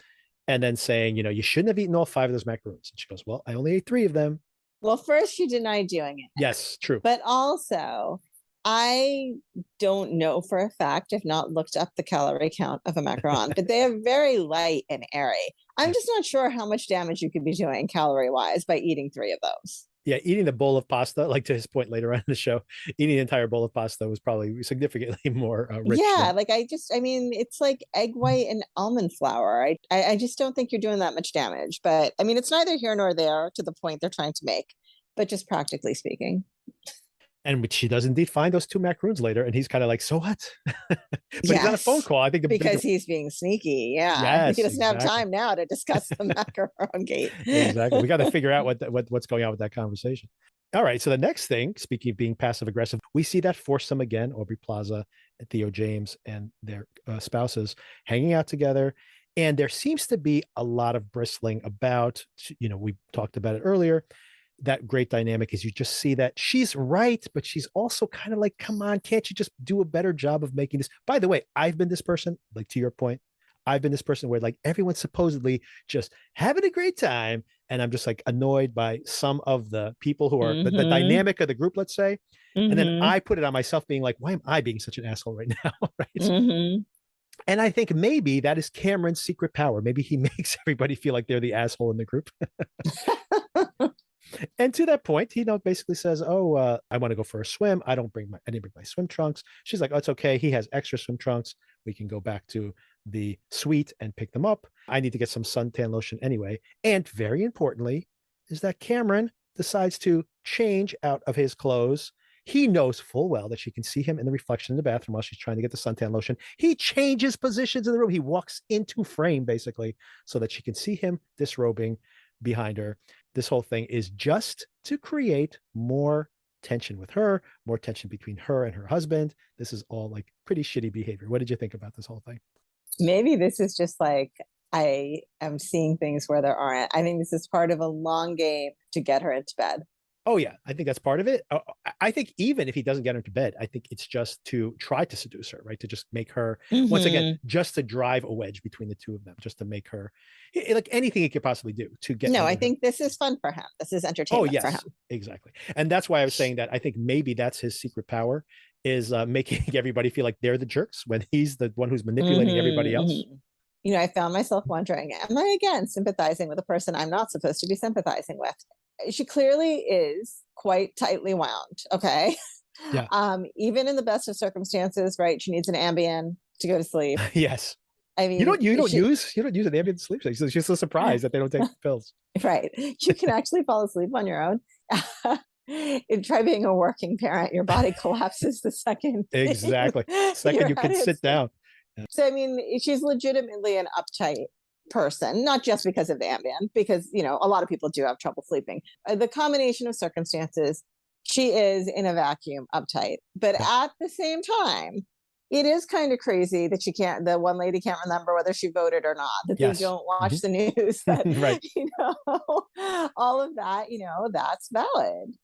and then saying, you shouldn't have eaten all 5 of those macaroons. And she goes, well, I only ate 3 of them.
Well, first she denied doing it.
Yes, true.
But also, I don't know for a fact, if not looked up the calorie count of a macaron, but they are very light and airy. I'm just not sure how much damage you could be doing calorie wise by eating 3 of those.
Yeah, eating the bowl of pasta, like to his point later on in the show, eating the entire bowl of pasta was probably significantly more rich.
Yeah, like I mean, it's like egg white and almond flour. I just don't think you're doing that much damage. But I mean, it's neither here nor there to the point they're trying to make, but just practically speaking.
And she does indeed find those 2 macaroons later, and he's kind of like, so what? But he's on a phone call. I think
because he's being sneaky. Yeah,
yes,
he doesn't
exactly.
have time now to discuss the macaron gate.
Exactly. We got to figure out what's going on with that conversation. All right. So the next thing, speaking of being passive aggressive, we see that foursome again: Aubrey Plaza, Theo James, and their spouses hanging out together. And there seems to be a lot of bristling about. We talked about it earlier. That great dynamic is you just see that she's right, but she's also kind of like, come on, can't you just do a better job of making this? By the way, I've been this person, like to your point, I've been this person where like everyone's supposedly just having a great time. And I'm just like annoyed by some of the people who are the dynamic of the group, let's say. And then I put it on myself being like, why am I being such an asshole right now? Right. And I think maybe that is Cameron's secret power. Maybe he makes everybody feel like they're the asshole in the group. And to that point, he basically says, "Oh, I want to go for a swim. I didn't bring my swim trunks." She's like, "Oh, it's okay. He has extra swim trunks. We can go back to the suite and pick them up. I need to get some suntan lotion anyway." And very importantly, is that Cameron decides to change out of his clothes. He knows full well that she can see him in the reflection in the bathroom while she's trying to get the suntan lotion. He changes positions in the room. He walks into frame basically so that she can see him disrobing behind her. This whole thing is just to create more tension with her, more tension between her and her husband. This is all like pretty shitty behavior. What did you think about this whole thing?
Maybe this is just like, I am seeing things where there aren't. I think this is part of a long game to get her into bed.
Oh, yeah. I think that's part of it. I think even if he doesn't get her to bed, I think it's just to try to seduce her, right? To just make her, once again, just to drive a wedge between the two of them, just to make her, like anything he could possibly do to get.
No, I think this is fun for him. This is entertainment for him.
Exactly. And that's why I was saying that I think maybe that's his secret power is making everybody feel like they're the jerks when he's the one who's manipulating everybody else.
I found myself wondering, am I again sympathizing with a person I'm not supposed to be sympathizing with? She clearly is quite tightly wound. Okay.
Yeah.
Even in the best of circumstances, right? She needs an Ambien to go to sleep.
Yes.
I mean,
you don't use an Ambien to sleep. She's so surprised that they don't take pills.
Right. You can actually fall asleep on your own. Try being a working parent. Your body collapses the second.
Exactly. Second you can sit down.
Yeah. So, I mean, she's legitimately an uptight person, not just because of the Ambien, because, a lot of people do have trouble sleeping. The combination of circumstances, she is in a vacuum uptight. But at the same time, it is kind of crazy that the one lady can't remember whether she voted or not, that they don't watch the news, that,
right.
all of that, that's valid.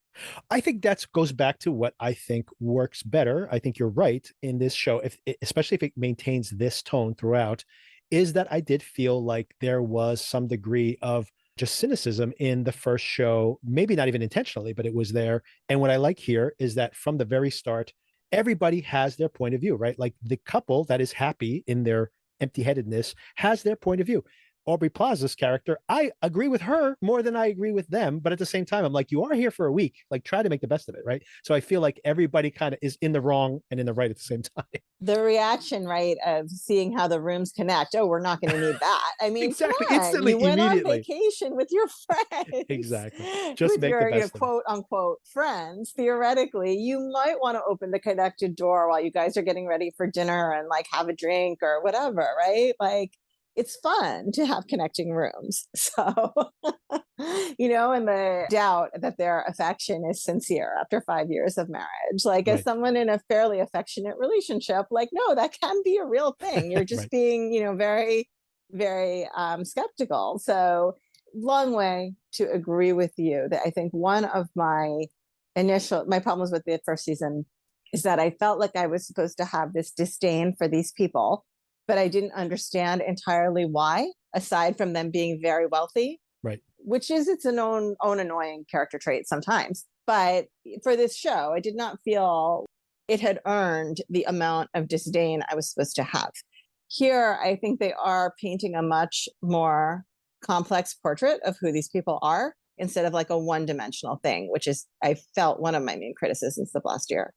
I think that goes back to what I think works better. I think you're right in this show, especially if it maintains this tone throughout, is that I did feel like there was some degree of just cynicism in the first show, maybe not even intentionally, but it was there. And what I like here is that from the very start, everybody has their point of view, right? Like the couple that is happy in their empty-headedness, has their point of view. Aubrey Plaza's character, I agree with her more than I agree with them, but at the same time, I'm like, you are here for a week, like try to make the best of it, right? So I feel like everybody kind of is in the wrong and in the right at the same time.
The reaction, right, of seeing how the rooms connect. Oh, we're not going to need that. I mean,
exactly,
come on.
instantly,
You went
immediately.
on vacation with your friends.
Exactly. Just
with
make
your,
the best of it.
quote unquote friends. Theoretically, you might want to open the connected door while you guys are getting ready for dinner and like have a drink or whatever, right? Like, it's fun to have connecting rooms. So, and the doubt that their affection is sincere after 5 years of marriage, like as someone in a fairly affectionate relationship, like, no, that can be a real thing. You're just being, very, very skeptical. So long way to agree with you that I think one of my problems with the first season is that I felt like I was supposed to have this disdain for these people, but I didn't understand entirely why, aside from them being very wealthy,
right?
Which is its own annoying character trait sometimes. But for this show, I did not feel it had earned the amount of disdain I was supposed to have. Here, I think they are painting a much more complex portrait of who these people are instead of like a one-dimensional thing, which is, I felt, one of my main criticisms of last year.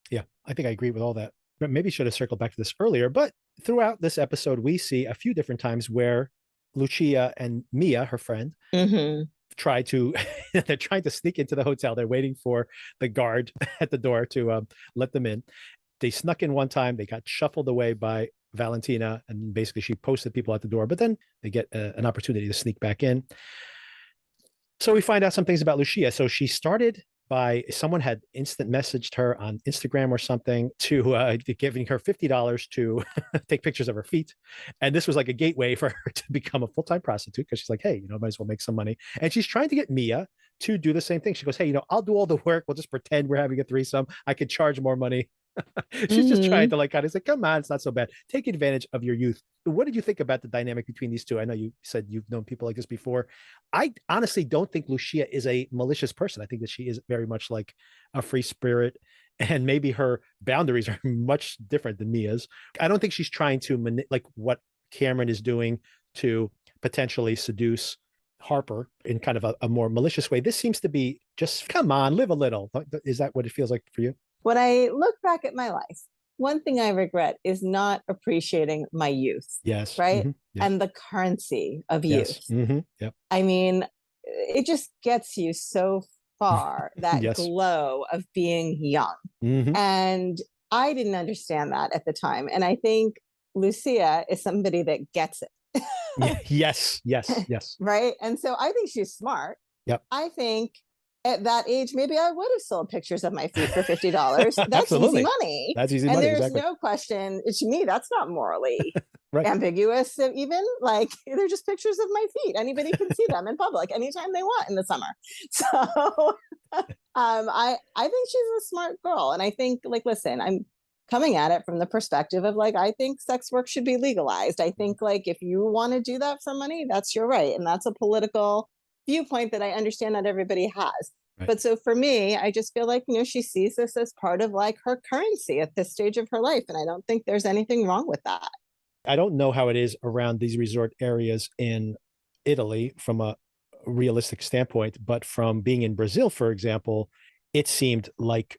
Yeah, I think I agree with all that. But maybe should have circled back to this earlier, but throughout this episode, we see a few different times where Lucia and Mia, her friend, they're trying to sneak into the hotel. They're waiting for the guard at the door to let them in. They snuck in one time. They got shuffled away by Valentina, and basically she posted people at the door, but then they get an opportunity to sneak back in. So we find out some things about Lucia. So she started by, someone had instant messaged her on Instagram or something to giving her $50 to take pictures of her feet. And this was like a gateway for her to become a full-time prostitute, because she's like, hey, might as well make some money. And she's trying to get Mia to do the same thing. She goes, hey, I'll do all the work. We'll just pretend we're having a threesome. I could charge more money. She's just trying to kind of say, come on, it's not so bad. Take advantage of your youth. What did you think about the dynamic between these two? I know you said you've known people like this before. I honestly don't think Lucia is a malicious person. I think that she is very much like a free spirit, and maybe her boundaries are much different than Mia's. I don't think she's trying to like what Cameron is doing to potentially seduce Harper in kind of a more malicious way. This seems to be just, come on, live a little. Is that what it feels like for you?
When I look back at my life, one thing I regret is not appreciating my youth.
Yes.
Right.
Mm-hmm. Yes.
And the currency of
Yes.
youth.
Mm-hmm. Yep.
I mean, it just gets you so far, that
Yes.
glow of being young.
Mm-hmm.
And I didn't understand that at the time. And I think Lucia is somebody that gets it.
Yes.
Right. And so I think she's smart.
Yep.
I think at that age, maybe I would have sold pictures of my feet for $50. That's easy money.
That's easy
money.
And
there's
exactly.
no question. To me, that's not morally
right.
ambiguous. Even like, they're just pictures of my feet. Anybody can see them in public anytime they want in the summer. So I think she's a smart girl. And I think, like, listen, I'm coming at it from the perspective of like, I think sex work should be legalized. I think like, if you want to do that for money, that's your right. And that's a political viewpoint that I understand not everybody has. Right. But so for me, I just feel like, she sees this as part of like her currency at this stage of her life. And I don't think there's anything wrong with that.
I don't know how it is around these resort areas in Italy from a realistic standpoint, but from being in Brazil, for example, it seemed like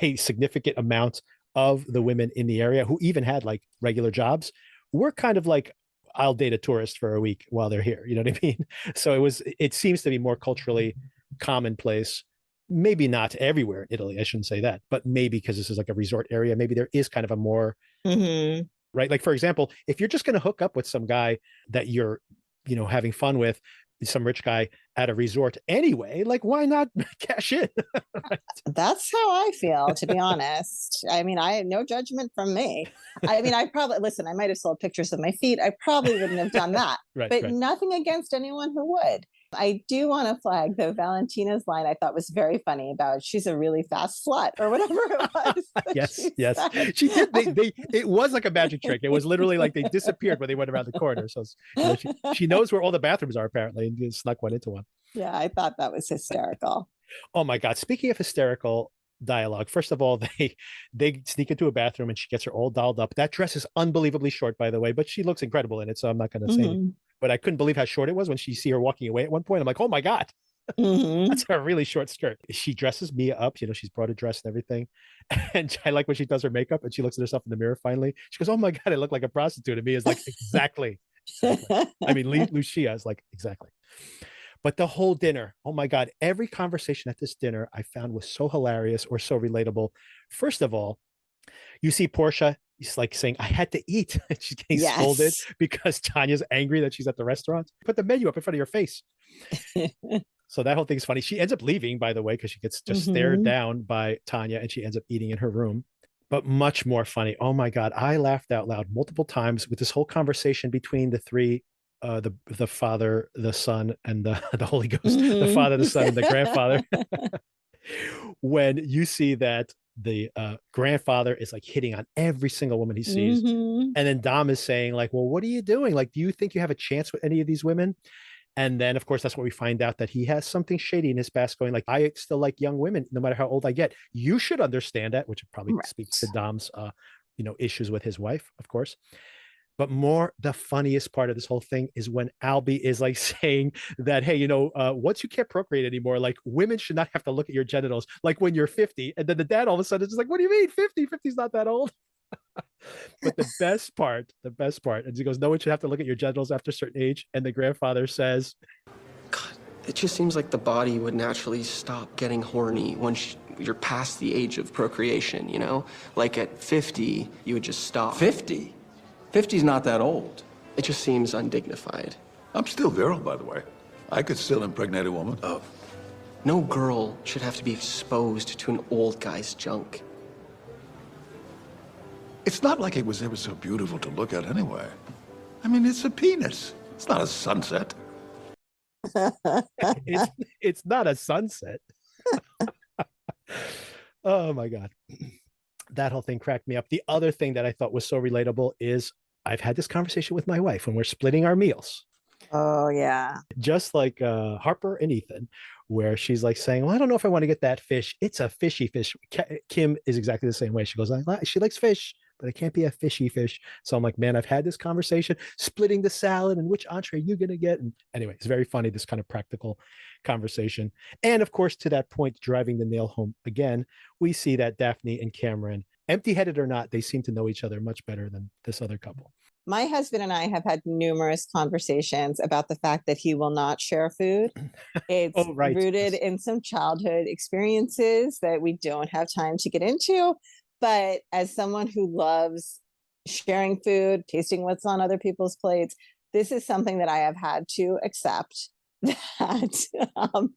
a significant amount of the women in the area who even had like regular jobs were kind of like, I'll date a tourist for a week while they're here. You know what I mean? So it seems to be more culturally commonplace. Maybe not everywhere in Italy. I shouldn't say that, but maybe because this is like a resort area, maybe there is kind of a more, right? Like, for example, if you're just going to hook up with some guy that you're, having fun with, some rich guy at a resort anyway, like, why not cash in?
Right? That's how I feel, to be honest. I mean, I had no judgment from me. I mean, I might have sold pictures of my feet. I probably wouldn't have done that, but nothing against anyone who would. I do want to flag, though, Valentina's line I thought was very funny about she's a really fast slut or whatever it was.
Yes. She did. It was like a magic trick. It was literally like they disappeared when they went around the corner. So she knows where all the bathrooms are, apparently, and snuck one into one.
Yeah, I thought that was hysterical.
Oh my God. Speaking of hysterical, dialogue. First of all, they sneak into a bathroom and she gets her all dolled up. That dress is unbelievably short, by the way, but she looks incredible in it, so I'm not going to say anything. But I couldn't believe how short it was when she see her walking away at one point. I'm like, oh my God, that's a really short skirt. She dresses Mia up. You know, she's brought a dress and everything. And I like when she does her makeup and she looks at herself in the mirror finally. She goes, oh my God, I look like a prostitute. And Mia's like, exactly. I mean, Lucia is like, exactly. But the whole dinner, oh my God, every conversation at this dinner I found was so hilarious or so relatable. First of all, you see Portia, he's like saying, I had to eat. And she's getting scolded because Tanya's angry that she's at the restaurant. Put the menu up in front of your face. So that whole thing's funny. She ends up leaving, by the way, because she gets just stared down by Tanya and she ends up eating in her room. But much more funny. Oh my God, I laughed out loud multiple times with this whole conversation between the three, the Father, the Son, and the Holy Ghost, the Father, the Son, and the grandfather. When you see that the grandfather is like hitting on every single woman he sees. And then Dom is saying like, well, what are you doing? Like, do you think you have a chance with any of these women? And then, of course, that's where we find out that he has something shady in his past going like, I still like young women, no matter how old I get. You should understand that, which probably speaks to Dom's, issues with his wife, of course. But the funniest part of this whole thing is when Albie is like saying that, hey, once you can't procreate anymore, like women should not have to look at your genitals, like when you're 50. And then the dad all of a sudden is just like, what do you mean 50? 50's not that old. But the best part, and he goes, no one should have to look at your genitals after a certain age. And the grandfather says,
God, it just seems like the body would naturally stop getting horny once you're past the age of procreation, Like at 50, you would just stop.
50? 50's not that old.
It just seems undignified.
I'm still virile, by the way. I could still impregnate a woman.
Oh. No girl should have to be exposed to an old guy's junk.
It's not like it was ever so beautiful to look at anyway. I mean, it's a penis. It's not a sunset.
it's not a sunset. Oh my God. That whole thing cracked me up. The other thing that I thought was so relatable is I've had this conversation with my wife when we're splitting our meals.
Oh, yeah.
Just like Harper and Ethan, where she's like saying, well, I don't know if I want to get that fish. It's a fishy fish. Kim is exactly the same way. She goes, she likes fish, but it can't be a fishy fish. So I'm like, man, I've had this conversation, splitting the salad and which entree are you going to get? And anyway, it's very funny, this kind of practical conversation. And of course, to that point, driving the nail home again, we see that Daphne and Cameron, empty-headed or not, they seem to know each other much better than this other couple.
My husband and I have had numerous conversations about the fact that he will not share food. It's rooted in some childhood experiences that we don't have time to get into. But as someone who loves sharing food, tasting what's on other people's plates, this is something that I have had to accept, that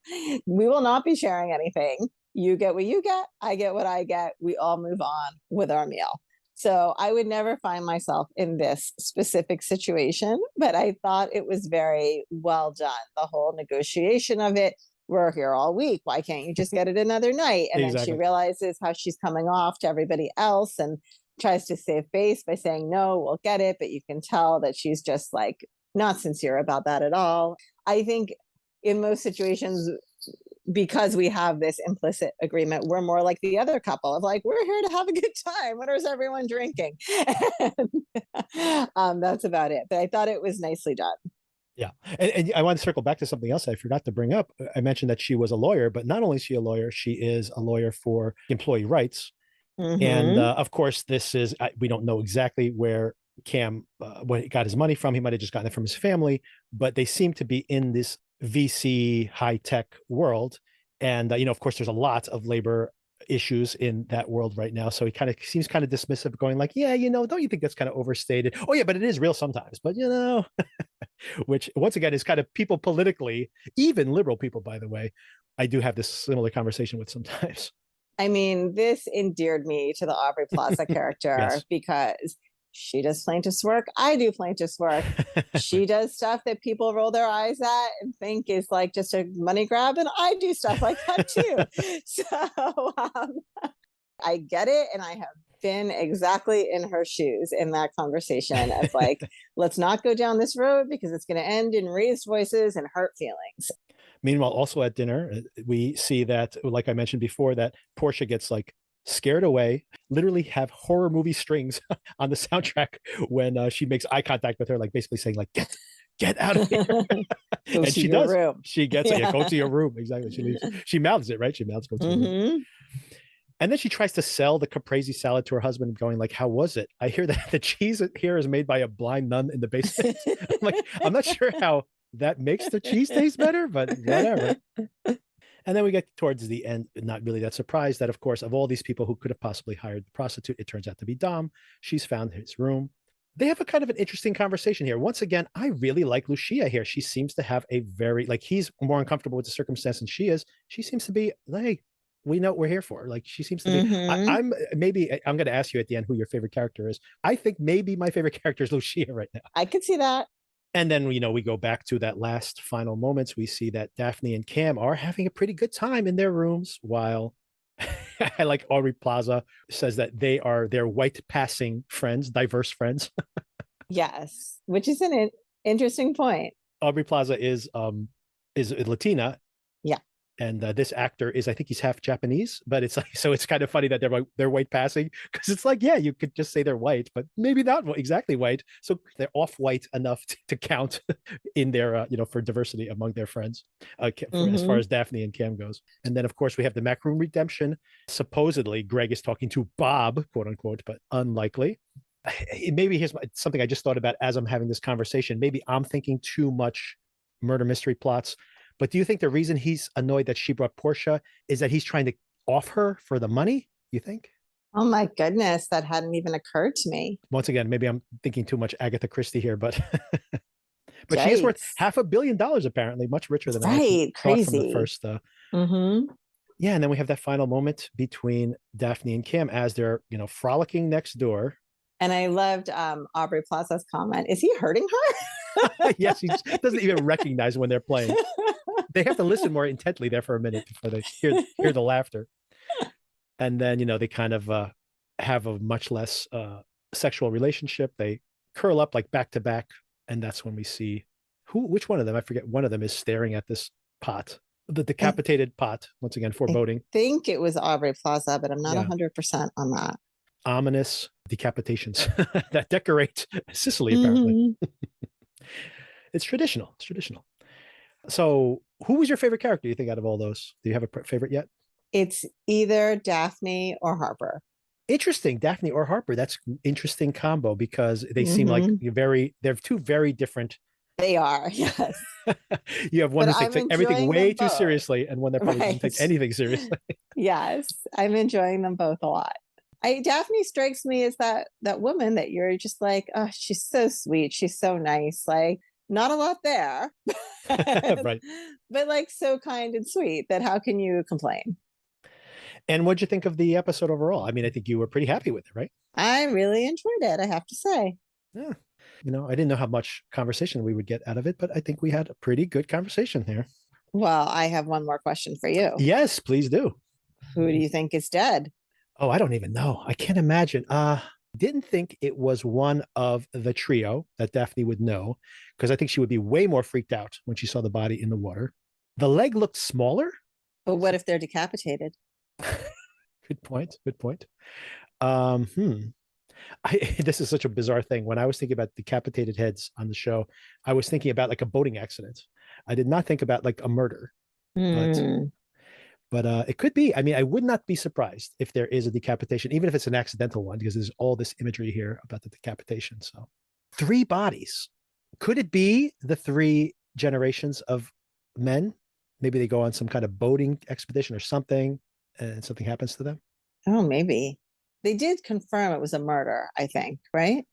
we will not be sharing anything. You get what you get, I get what I get. We all move on with our meal. So I would never find myself in this specific situation, but I thought it was very well done. The whole negotiation of it. We're here all week. Why can't you just get it another night? And then she realizes how she's coming off to everybody else and tries to save face by saying, no, we'll get it. But you can tell that she's just like not sincere about that at all. I think in most situations, because we have this implicit agreement, we're more like the other couple of like, we're here to have a good time. What is everyone drinking? And, that's about it. But I thought it was nicely done.
Yeah. And I want to circle back to something else I forgot to bring up. I mentioned that she was a lawyer, but not only is she a lawyer, she is a lawyer for employee rights. And of course, we don't know exactly where Cam got his money from. He might have just gotten it from his family, but they seem to be in this VC high-tech world. And, of course, there's a lot of labor issues in that world right now. So he kind of seems kind of dismissive, going like, yeah, don't you think that's kind of overstated? Oh, yeah, but it is real sometimes. But, which once again is kind of people politically, even liberal people, by the way, I do have this similar conversation with sometimes.
I mean, this endeared me to the Aubrey Plaza character because she does plaintiff's work. I do plaintiff's work. She does stuff that people roll their eyes at and think is like just a money grab. And I do stuff like that too. So I get it. And I have been exactly in her shoes in that conversation of like, let's not go down this road because it's going to end in raised voices and hurt feelings.
Meanwhile, also at dinner, we see that, like I mentioned before, that Portia gets like scared away, literally have horror movie strings on the soundtrack when she makes eye contact with her, like basically saying like, get out of here.
Go
And
to
she
your
does.
room.
She gets it. Yeah, go to your room. Exactly. She leaves. She mouths it, right? She mouths go to your room. And then she tries to sell the caprese salad to her husband, going like, how was it? I hear that the cheese here is made by a blind nun in the basement. I'm like, I'm not sure how that makes the cheese taste better, but whatever. And then we get towards the end, not really that surprised that, of course, of all these people who could have possibly hired the prostitute, it turns out to be Dom. She's found his room. They have a kind of an interesting conversation here. Once again, I really like Lucia here. She seems to have a very, like, he's more uncomfortable with the circumstance than she is. She seems to be like, we know what we're here for. Like, she seems to be, I'm going to ask you at the end who your favorite character is. I think maybe my favorite character is Lucia right now.
I could see that.
And then, we go back to that last final moments. We see that Daphne and Cam are having a pretty good time in their rooms while I like Aubrey Plaza says that they are their white passing friends, diverse friends.
Yes, which is an interesting point.
Aubrey Plaza is Latina.
Yeah.
And this actor is, I think he's half Japanese, but it's like, so it's kind of funny that they're white passing, because it's like, yeah, you could just say they're white, but maybe not exactly white. So they're off white enough to count in their, for diversity among their friends, as far as Daphne and Cam goes. And then, of course, we have the Mac Room redemption. Supposedly, Greg is talking to Bob, quote unquote, but unlikely. Maybe here's something I just thought about as I'm having this conversation. Maybe I'm thinking too much murder mystery plots. But do you think the reason he's annoyed that she brought Portia is that he's trying to off her for the money? You think?
Oh my goodness, that hadn't even occurred to me.
Once again, maybe I'm thinking too much Agatha Christie here, but but she is worth $500 million apparently, much richer than I thought from the first. Yeah, and then we have that final moment between Daphne and Cam as they're frolicking next door.
And I loved Aubrey Plaza's comment. Is he hurting her?
Yes, he doesn't even recognize when they're playing. They have to listen more intently there for a minute before they hear the laughter. And then, they kind of have a much less sexual relationship. They curl up like back to back. And that's when we see which one of them, I forget, one of them is staring at this pot, the decapitated pot, once again, foreboding.
I think it was Aubrey Plaza, but I'm not 100% on that.
Ominous decapitations that decorate Sicily, apparently. It's traditional. So who was your favorite character, you think, out of all those? Do you have a favorite yet?
It's either Daphne or Harper.
Interesting. Daphne or Harper. That's an interesting combo because they seem like they're two very different.
They are, yes.
You have one who takes everything way too seriously and one that probably doesn't take anything seriously.
Yes, I'm enjoying them both a lot. Daphne strikes me as that woman that you're just like, oh, she's so sweet. She's so nice. Like, not a lot there,
right?
But like so kind and sweet that how can you complain?
And what'd you think of the episode overall? I mean, I think you were pretty happy with it, right?
I really enjoyed it, I have to say.
Yeah. I didn't know how much conversation we would get out of it, but I think we had a pretty good conversation here.
Well, I have one more question for you.
Yes, please do.
Who do you think is dead?
Oh, I don't even know. I can't imagine. Didn't think it was one of the trio that Daphne would know, because I think she would be way more freaked out when she saw the body in the water. The leg looked smaller.
But what if they're decapitated?
Good point. This is such a bizarre thing. When I was thinking about decapitated heads on the show, I was thinking about like a boating accident. I did not think about like a murder. But it could be. I mean, I would not be surprised if there is a decapitation, even if it's an accidental one, because there's all this imagery here about the decapitation. So 3 bodies. Could it be the 3 generations of men? Maybe they go on some kind of boating expedition or something, and something happens to them.
Oh, maybe. They did confirm it was a murder, I think, right?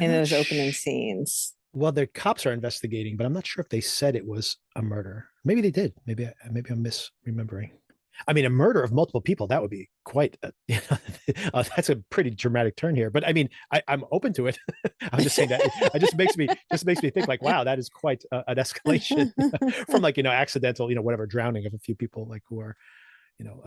In those opening scenes.
Well, the cops are investigating, but I'm not sure if they said it was a murder. Maybe they did. Maybe I'm misremembering. I mean, a murder of multiple people, that would be quite, that's a pretty dramatic turn here. But I mean, I'm open to it. I'm just saying that it just makes me think like, wow, that is quite an escalation from like, accidental, whatever, drowning of a few people like who are,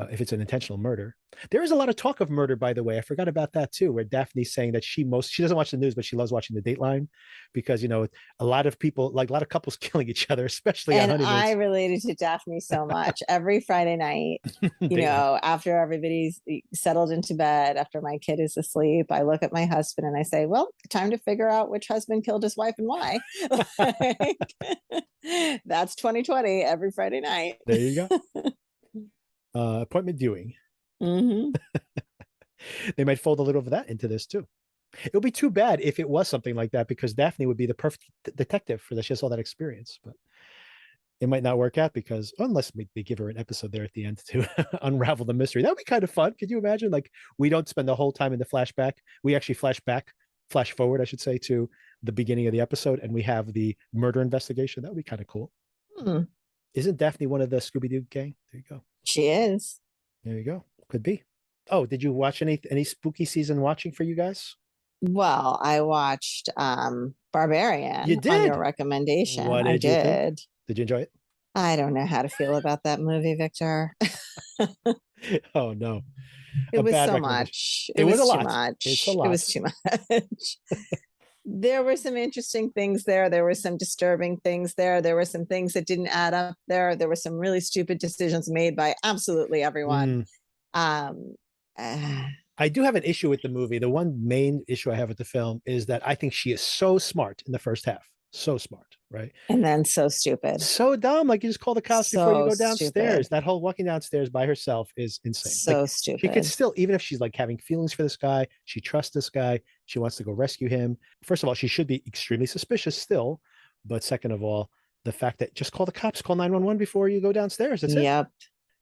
if it's an intentional murder. There is a lot of talk of murder, by the way. I forgot about that too, where Daphne's saying that she doesn't watch the news, but she loves watching the Dateline because, a lot of people, like a lot of couples killing each other, especially on
And I
honeymoons.
related to Daphne so much. Every Friday night, after everybody's settled into bed, after my kid is asleep, I look at my husband and I say, well, time to figure out which husband killed his wife and why. That's 2020 every Friday night.
There you go. Appointment viewing.
Mm-hmm.
They might fold a little of that into this too. It would be too bad if it was something like that, because Daphne would be the perfect detective for this. She has all that experience, but it might not work out because unless they give her an episode there at the end to unravel the mystery. That would be kind of fun. Could you imagine? Like, we don't spend the whole time in the flashback. We actually flash forward, I should say, to the beginning of the episode, and we have the murder investigation. That would be kind of cool. Isn't Daphne one of the Scooby-Doo gang? There you go.
She is.
There you go. Could be. Oh, did you watch any spooky season watching for you guys?
Well, I watched Barbarian.
You did?
On your recommendation.
What did you think? Did you enjoy it?
I don't know how to feel about that movie, Victor.
Oh no.
It was so much. It was too much.
It's a lot.
It was too much. There were some interesting things there. There were some disturbing things there. There were some things that didn't add up there. There were some really stupid decisions made by absolutely everyone.
I do have an issue with the movie. The one main issue I have with the film is that I think she is so smart in the first half. So smart, right?
And then so stupid.
So dumb. Like, you just call the cops before you go downstairs.
Stupid.
That whole walking downstairs by herself is insane.
So stupid.
She could still, even if she's like having feelings for this guy, she trusts this guy, she wants to go rescue him. First of all, she should be extremely suspicious still. But second of all, the fact that just call the cops, call 911 before you go downstairs. That's it.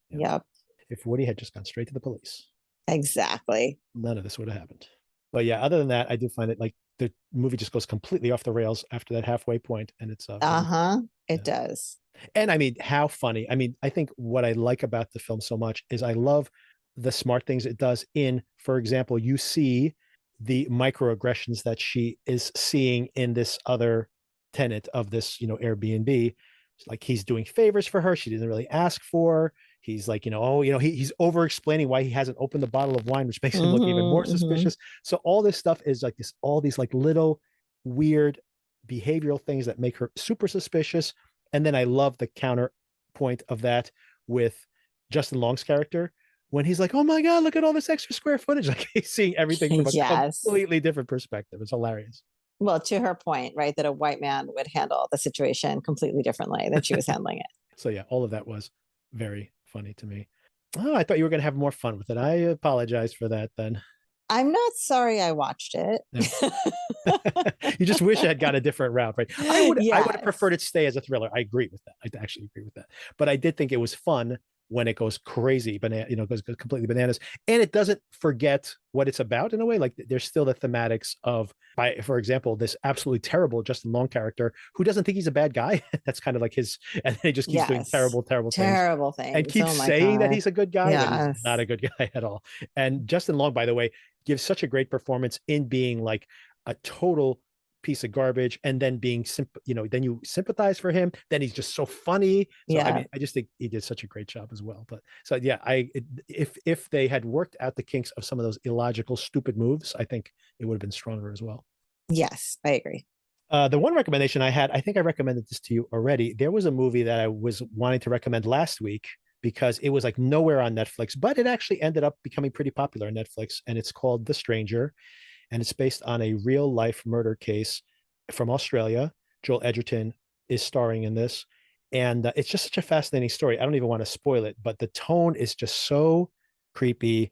Yep.
If Woody had just gone straight to the police.
Exactly.
None of this would have happened. But yeah, other than that, I do find it like the movie just goes completely off the rails after that halfway point, and it's
it does.
And I mean, how funny. I mean, I think what I like about the film so much is I love the smart things it does in, for example, you see the microaggressions that she is seeing in this other tenant of this, Airbnb. Like, he's doing favors for her she didn't really ask for. He's like, he's over explaining why he hasn't opened the bottle of wine, which makes him look even more suspicious. So all this stuff is like this, all these like little weird behavioral things that make her super suspicious. And then I love the counterpoint of that with Justin Long's character when he's like, oh my God, look at all this extra square footage. Like, he's seeing everything from a completely different perspective. It's hilarious.
Well, to her point, right, that a white man would handle the situation completely differently than she was handling it.
So yeah, all of that was very funny to me. Oh, I thought you were going to have more fun with it. I apologize for that then.
I'm not sorry I watched it.
No. You just wish I had got a different route, right? I would have preferred it stay as a thriller. I agree with that. I actually agree with that. But I did think it was fun when it goes crazy, goes completely bananas, and it doesn't forget what it's about in a way. Like, there's still the thematics of, for example, this absolutely terrible Justin Long character who doesn't think he's a bad guy. That's kind of like his, and he just keeps doing terrible things, and keeps saying that he's a good guy, but he's not a good guy at all. And Justin Long, by the way, gives such a great performance in being like a total piece of garbage, and then being then you sympathize for him, then he's just so funny. So I mean, I just think he did such a great job as well. But so yeah, if they had worked out the kinks of some of those illogical stupid moves, I think it would have been stronger as well.
Yes, I agree.
The one recommendation I had, I think I recommended this to you already. There was a movie that I was wanting to recommend last week because it was like nowhere on Netflix, but it actually ended up becoming pretty popular on Netflix, and it's called The Stranger. And it's based on a real life murder case from Australia. Joel Edgerton is starring in this. And it's just such a fascinating story. I don't even want to spoil it, but the tone is just so creepy.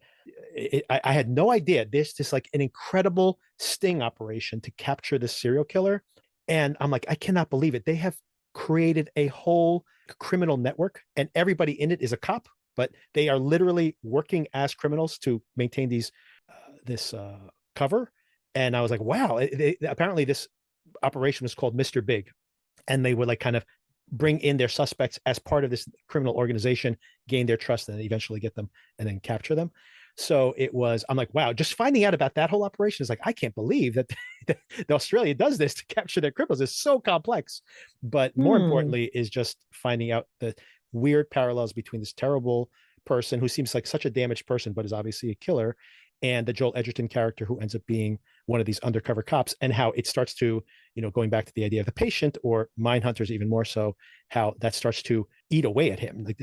I had no idea. There's this like an incredible sting operation to capture this serial killer. And I'm like, I cannot believe it. They have created a whole criminal network, and everybody in it is a cop, but they are literally working as criminals to maintain this cover. And I was like, wow. Apparently this operation was called Mr. Big, and they would like kind of bring in their suspects as part of this criminal organization, gain their trust, and eventually get them and then capture them. So I'm like, wow, just finding out about that whole operation is like, I can't believe that Australia does this to capture their criminals. It's so complex. But more importantly is just finding out the weird parallels between this terrible person who seems like such a damaged person, but is obviously a killer, and the Joel Edgerton character who ends up being one of these undercover cops, and how it starts to, going back to the idea of the patient or mind hunters even more so, how that starts to eat away at him, like,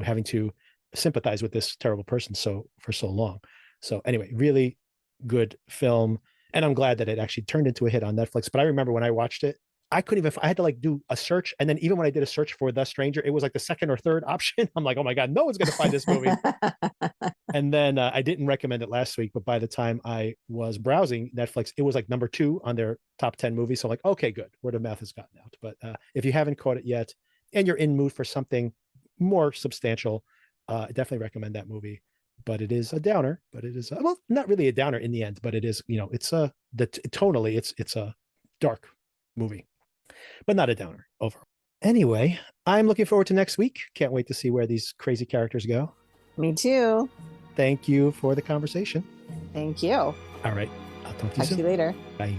having to sympathize with this terrible person for so long. So anyway, really good film. And I'm glad that it actually turned into a hit on Netflix. But I remember when I watched it, I had to like do a search. And then even when I did a search for The Stranger, it was like the second or third option. I'm like, oh my God, no one's going to find this movie. And then I didn't recommend it last week, but by the time I was browsing Netflix, it was like number 2 on their top 10 movies. So I'm like, okay, good. Word of mouth has gotten out. But if you haven't caught it yet and you're in mood for something more substantial, I definitely recommend that movie. But it is a downer, but it is, well, not really a downer in the end, but it is, it's tonally, it's a dark movie, but not a downer overall. Anyway, I'm looking forward to next week. Can't wait to see where these crazy characters go.
Me too.
Thank you for the conversation.
Thank you.
All right. I'll talk to you soon.
Later.
Bye.